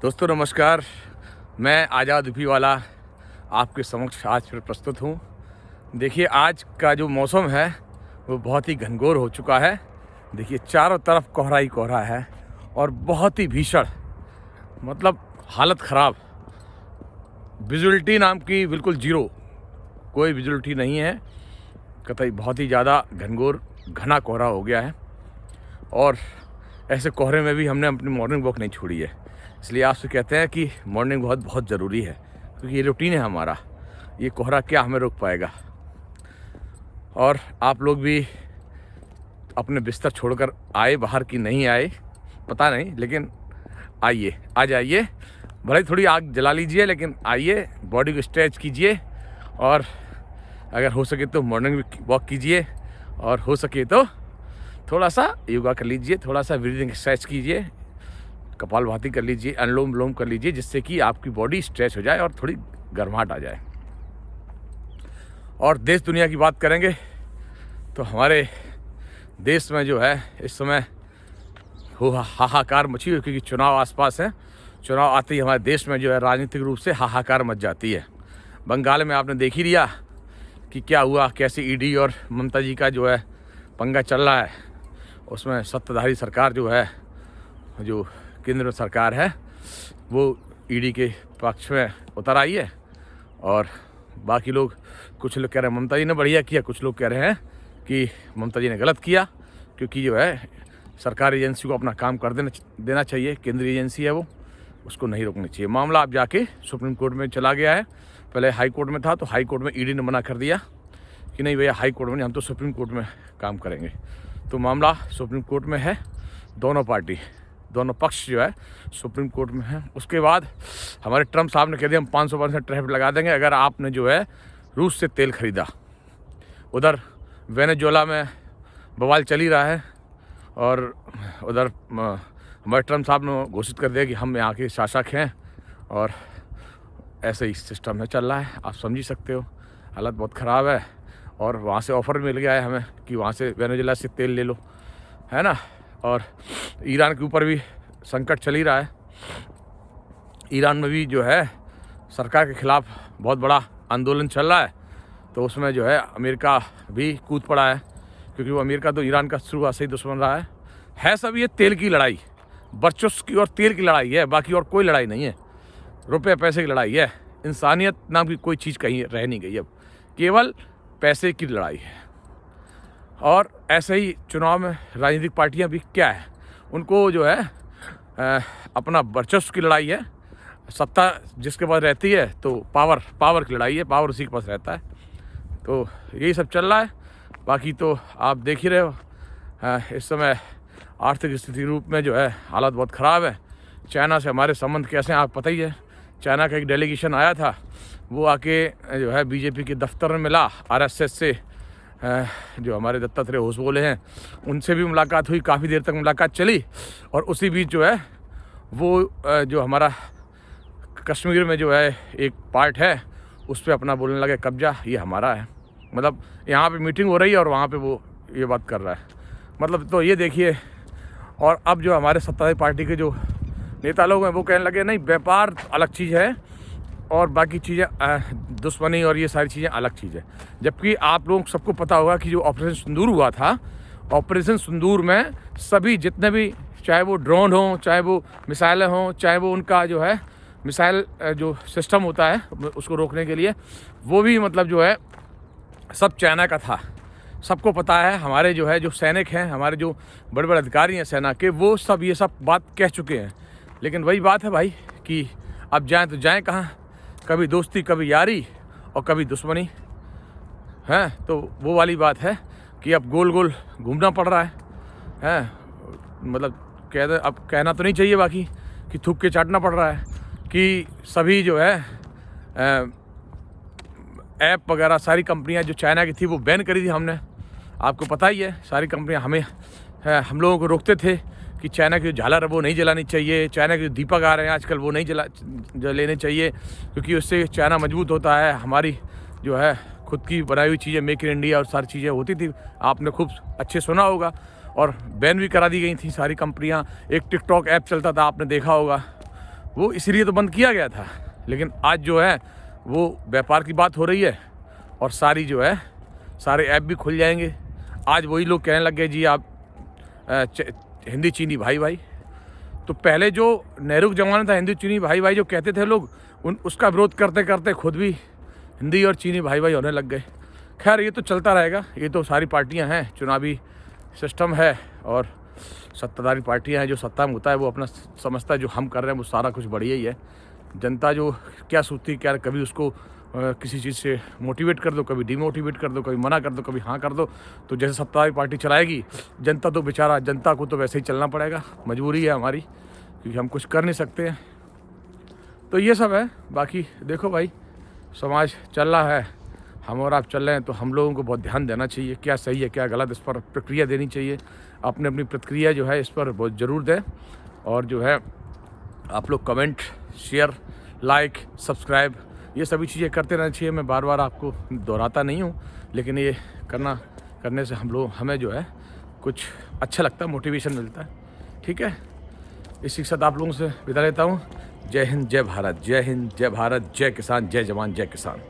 दोस्तों नमस्कार, मैं आज़ाद यूपी वाला आपके समक्ष आज फिर प्रस्तुत हूँ। देखिए, आज का जो मौसम है वो बहुत ही घनघोर हो चुका है। देखिए, चारों तरफ कोहरा ही कोहरा है और बहुत ही भीषण, मतलब हालत ख़राब। विजिबिलिटी नाम की बिल्कुल जीरो, कोई विजिबिलिटी नहीं है कतई। बहुत ही ज़्यादा घनघोर घना कोहरा हो गया है और ऐसे कोहरे में भी हमने अपनी मॉर्निंग वॉक नहीं छोड़ी है। इसलिए आपसे कहते हैं कि मॉर्निंग वॉक बहुत ज़रूरी है, क्योंकि ये रूटीन है हमारा। ये कोहरा क्या हमें रोक पाएगा। और आप लोग भी अपने बिस्तर छोड़कर आए बाहर की नहीं आए पता नहीं, लेकिन आइए, आ जाइए। भले ही थोड़ी आग जला लीजिए, लेकिन आइए, बॉडी को स्ट्रेच कीजिए और अगर हो सके तो मॉर्निंग वॉक कीजिए और हो सके तो थोड़ा सा योगा कर लीजिए, थोड़ा सा ब्रीदिंग एक्सरसाइज कीजिए, कपालभाति कर लीजिए, अनुलोम विलोम कर लीजिए, जिससे कि आपकी बॉडी स्ट्रेच हो जाए और थोड़ी गर्माहट आ जाए। और देश दुनिया की बात करेंगे तो हमारे देश में जो है इस समय हाहाकार मची हुई, क्योंकि चुनाव आसपास है। चुनाव आते ही हमारे देश में जो है राजनीतिक रूप से हाहाकार मच जाती है। बंगाल में आपने देख ही लिया कि क्या हुआ, कैसे ईडी और ममता जी का जो है पंगा चल रहा है। उसमें सत्ताधारी सरकार जो है, जो केंद्र में सरकार है, वो ईडी के पक्ष में उतर आई है और बाकी लोग, कुछ लोग कह रहे हैं ममता जी ने बढ़िया किया, कुछ लोग कह रहे हैं कि ममता जी ने गलत किया, क्योंकि जो है सरकारी एजेंसी को अपना काम कर देना चाहिए। केंद्रीय एजेंसी है वो, उसको नहीं रोकनी चाहिए। मामला अब जाके सुप्रीम कोर्ट में चला गया है। पहले हाई कोर्ट में था, तो हाई कोर्ट में ईडी ने मना कर दिया कि नहीं भैया, हाई कोर्ट में नहीं, हम तो सुप्रीम कोर्ट में काम करेंगे। तो मामला सुप्रीम कोर्ट में है। दोनों पक्ष जो है सुप्रीम कोर्ट में है। उसके बाद हमारे ट्रम्प साहब ने कह दिया हम 500% टैरिफ लगा देंगे अगर आपने जो है रूस से तेल खरीदा। उधर वेनेजुएला में बवाल चल ही रहा है और उधर हमारे ट्रम्प साहब ने घोषित कर दिया कि हम यहाँ के शासक हैं और ऐसे ही सिस्टम में चल रहा है। आप समझ ही सकते हो, हालत बहुत ख़राब है। और वहाँ से ऑफ़र मिल गया है हमें कि वहाँ से वेनेजुएला से तेल ले लो, है ना। और ईरान के ऊपर भी संकट चल ही रहा है। ईरान में भी जो है सरकार के ख़िलाफ़ बहुत बड़ा आंदोलन चल रहा है, तो उसमें जो है अमेरिका भी कूद पड़ा है, क्योंकि वो अमेरिका तो ईरान का शुरुआत से ही दुश्मन रहा है। सब ये तेल की लड़ाई, वर्चस्व की और तेल की लड़ाई है, बाकी और कोई लड़ाई नहीं है। रुपये पैसे की लड़ाई है। इंसानियत नाम की कोई चीज़ कहीं रह नहीं गई, अब केवल पैसे की लड़ाई है। और ऐसे ही चुनाव में राजनीतिक पार्टियां भी क्या है, उनको जो है अपना वर्चस्व की लड़ाई है। सत्ता जिसके पास रहती है तो पावर की लड़ाई है, पावर उसी के पास रहता है। तो यही सब चल रहा है। बाकी तो आप देख ही रहे हो, इस समय आर्थिक स्थिति रूप में जो है हालत बहुत ख़राब है। चाइना से हमारे संबंध कैसे हैं आप पता ही है। चाइना का एक डेलीगेशन आया था, वो आके जो है बीजेपी के दफ्तर में मिला। आरएसएस से जो हमारे दत्तात्रेय होसबोले हैं, उनसे भी मुलाकात हुई, काफ़ी देर तक मुलाकात चली। और उसी बीच जो है वो जो हमारा कश्मीर में जो है एक पार्ट है, उस पर अपना बोलने लगे कब्जा ये हमारा है। मतलब यहाँ पे मीटिंग हो रही है और वहाँ पे वो ये बात कर रहा है। मतलब तो ये देखिए। और अब जो हमारे सत्ताधारी पार्टी के जो नेता लोग हैं वो कहने लगे नहीं, व्यापार अलग चीज़ है और बाकी चीज़ें दुश्मनी और ये सारी चीज़ें अलग चीज़ है। जबकि आप लोग सबको पता होगा कि जो ऑपरेशन सिंदूर हुआ था, ऑपरेशन सिंदूर में सभी जितने भी, चाहे वो ड्रोन हो, चाहे वो मिसाइलें हों, चाहे वो उनका जो है मिसाइल जो सिस्टम होता है उसको रोकने के लिए, वो भी मतलब जो है सब चाइना का था। सबको पता है। हमारे जो है जो सैनिक हैं, हमारे जो बड़े बड़े अधिकारी हैं सेना के, वो सब ये सब बात कह चुके हैं। लेकिन वही बात है भाई कि अब जाएँ तो जाएँ कहाँ। कभी दोस्ती, कभी यारी और कभी दुश्मनी है। तो वो वाली बात है कि अब गोल गोल घूमना पड़ रहा है। मतलब अब कहना तो नहीं चाहिए, बाकी कि थूक के चाटना पड़ रहा है कि सभी जो है ऐप वगैरह सारी कंपनियां जो चाइना की थी वो बैन करी थी हमने। आपको पता ही है, सारी कंपनियां हम लोगों को रोकते थे कि चाइना की जो झालर है वो नहीं जलानी चाहिए, चाइना के जो दीपक आ रहे हैं आजकल वो नहीं लेने चाहिए, क्योंकि उससे चाइना मजबूत होता है। हमारी जो है खुद की बनाई हुई चीज़ें, मेक इन इंडिया और सारी चीज़ें होती थी, आपने खूब अच्छे सुना होगा। और बैन भी करा दी गई थी सारी कंपनियां। एक टिकटॉक ऐप चलता था, आपने देखा होगा। वो इसीलिए तो बंद किया गया था। लेकिन आज जो है वो व्यापार की बात हो रही है और सारी जो है सारे ऐप भी खुल जाएंगे। आज वही लोग कहने लग गए जी आप हिंदी चीनी भाई भाई। तो पहले जो नेहरू का ज़माना था, हिंदी चीनी भाई भाई जो कहते थे लोग, उसका विरोध करते करते खुद भी हिंदी और चीनी भाई भाई होने लग गए। खैर ये तो चलता रहेगा, ये तो सारी पार्टियां हैं, चुनावी सिस्टम है और सत्ताधारी पार्टियां हैं। जो सत्ता में होता है वो अपना समझता है जो हम कर रहे हैं वो सारा कुछ बढ़िया ही है। जनता जो क्या सोचती है, क्या कभी उसको किसी चीज़ से मोटिवेट कर दो, कभी डिमोटिवेट कर दो, कभी मना कर दो, कभी हाँ कर दो। तो जैसे सत्ताधारी पार्टी चलाएगी, जनता तो बेचारा, जनता को तो वैसे ही चलना पड़ेगा, मजबूरी है हमारी, क्योंकि हम कुछ कर नहीं सकते हैं। तो ये सब है। बाकी देखो भाई, समाज चल रहा है, हम और आप चल रहे हैं, तो हम लोगों को बहुत ध्यान देना चाहिए, क्या सही है क्या गलत, इस पर प्रतिक्रिया देनी चाहिए। अपने अपनी प्रतिक्रिया जो है इस पर बहुत ज़रूर दें। और जो है आप लोग कमेंट, शेयर, लाइक, सब्सक्राइब, ये सभी चीज़ें करते रहना चाहिए। मैं बार बार आपको दोहराता नहीं हूँ, लेकिन ये करने से हमें जो है कुछ अच्छा लगता है, मोटिवेशन मिलता है। ठीक है, इसी के साथ आप लोगों से विदा लेता हूँ। जय हिंद, जय भारत, जय हिंद, जय भारत, जय किसान, जय जवान, जय किसान।